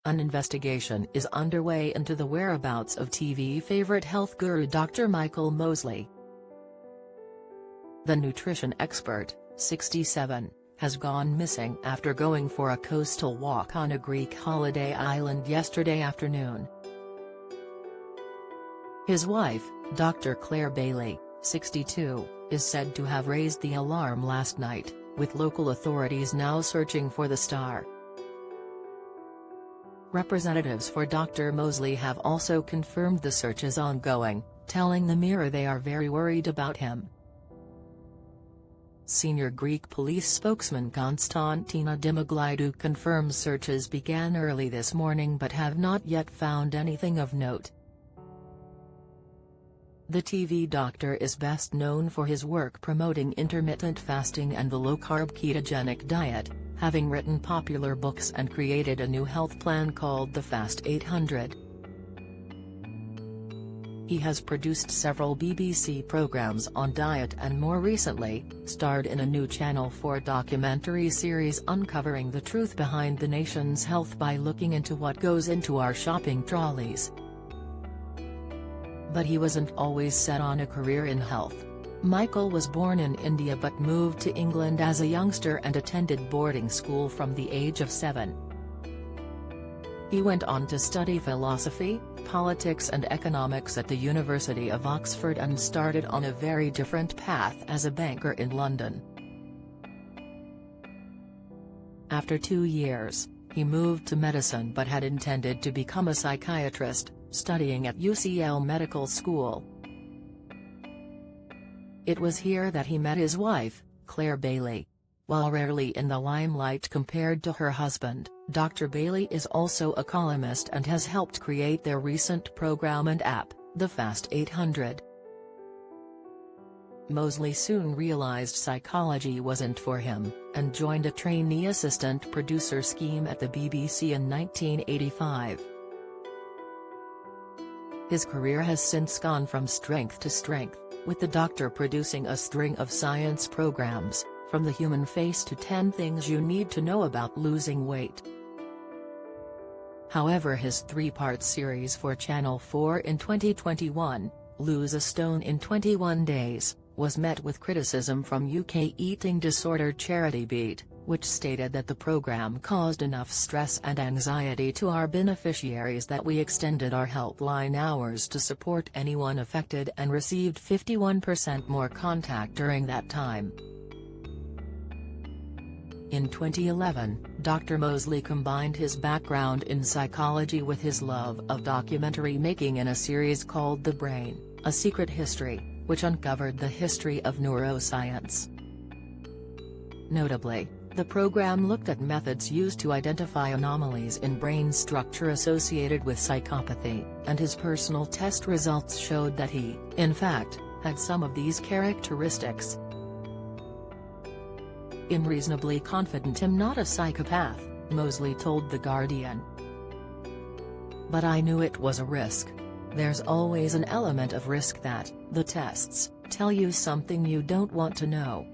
An investigation is underway into the whereabouts of TV favorite health guru Dr. Michael Mosley. The nutrition expert, 67, has gone missing after going for a coastal walk on a Greek holiday island yesterday afternoon. His wife, Dr. Claire Bailey, 62, is said to have raised the alarm last night, with local authorities now searching for the star. Representatives for Dr. Mosley have also confirmed the search is ongoing, telling the Mirror they are very worried about him. Senior Greek police spokesman Konstantina Dimiglidou confirms searches began early this morning but have not yet found anything of note. The TV doctor is best known for his work promoting intermittent fasting and the low-carb ketogenic diet, having written popular books and created a new health plan called the Fast 800. He has produced several BBC programs on diet and more recently, starred in a new Channel 4 documentary series uncovering the truth behind the nation's health by looking into what goes into our shopping trolleys. But he wasn't always set on a career in health. Michael was born in India but moved to England as a youngster and attended boarding school from the age of 7. He went on to study philosophy, politics and economics at the University of Oxford and started on a very different path as a banker in London. After 2 years, he moved to medicine but had intended to become a psychiatrist, studying at UCL Medical School. It was here that he met his wife, Claire Bailey. While rarely in the limelight compared to her husband, Dr. Bailey is also a columnist and has helped create their recent program and app, the Fast 800. Mosley soon realized psychology wasn't for him, and joined a trainee assistant producer scheme at the BBC in 1985. His career has since gone from strength to strength, with the doctor producing a string of science programs, from the human face to 10 things you need to know about losing weight. However, his 3-part series for Channel 4 in 2021, Lose a Stone in 21 Days, was met with criticism from UK eating disorder charity Beat, which stated that the programme caused enough stress and anxiety to our beneficiaries that we extended our helpline hours to support anyone affected and received 51% more contact during that time. In 2011, Dr. Mosley combined his background in psychology with his love of documentary making in a series called The Brain, A Secret History, which uncovered the history of neuroscience. Notably, the program looked at methods used to identify anomalies in brain structure associated with psychopathy, and his personal test results showed that he, in fact, had some of these characteristics. "I'm reasonably confident I'm not a psychopath," Mosley told The Guardian. "But I knew it was a risk. There's always an element of risk that, the tests, tell you something you don't want to know."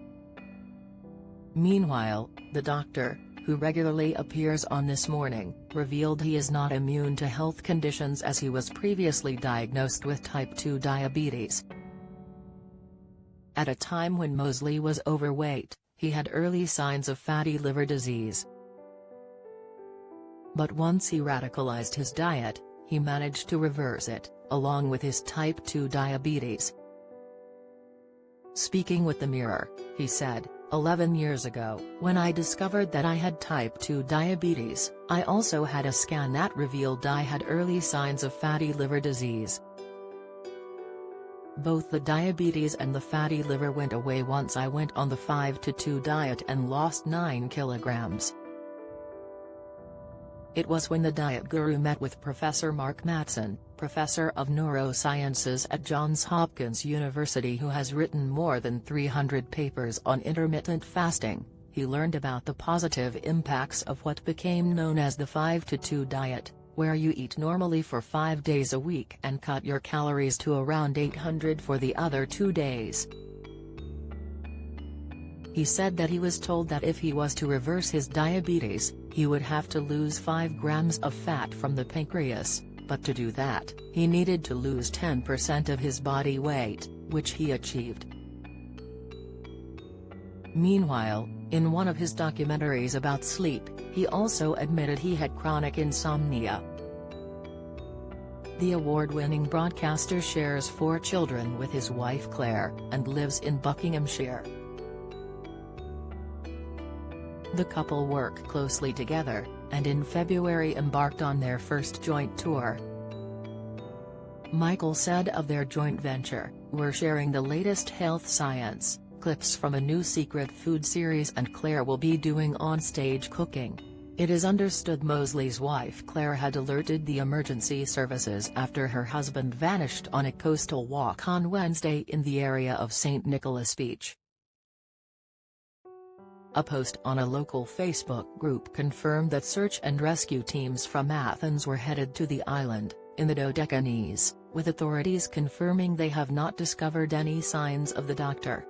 Meanwhile, the doctor, who regularly appears on This Morning, revealed he is not immune to health conditions as he was previously diagnosed with type 2 diabetes. At a time when Mosley was overweight, he had early signs of fatty liver disease. But once he radicalized his diet, he managed to reverse it, along with his type 2 diabetes. Speaking with the Mirror, he said, 11 years ago, when I discovered that I had type 2 diabetes, I also had a scan that revealed I had early signs of fatty liver disease. Both the diabetes and the fatty liver went away once I went on the 5-2 diet and lost 9 kilograms. It was when the diet guru met with Professor Mark Mattson, professor of neurosciences at Johns Hopkins University who has written more than 300 papers on intermittent fasting, he learned about the positive impacts of what became known as the 5-2 diet, where you eat normally for 5 days a week and cut your calories to around 800 for the other 2 days. He said that he was told that if he was to reverse his diabetes, he would have to lose 5 grams of fat from the pancreas, but to do that, he needed to lose 10% of his body weight, which he achieved. Meanwhile, in one of his documentaries about sleep, he also admitted he had chronic insomnia. The award-winning broadcaster shares 4 children with his wife Claire, and lives in Buckinghamshire. The couple work closely together, and in February embarked on their first joint tour. Michael said of their joint venture, "We're sharing the latest health science, clips from a new secret food series, and Claire will be doing on-stage cooking." It is understood Mosley's wife Claire had alerted the emergency services after her husband vanished on a coastal walk on Wednesday in the area of St. Nicholas Beach. A post on a local Facebook group confirmed that search and rescue teams from Athens were headed to the island, in the Dodecanese, with authorities confirming they have not discovered any signs of the doctor.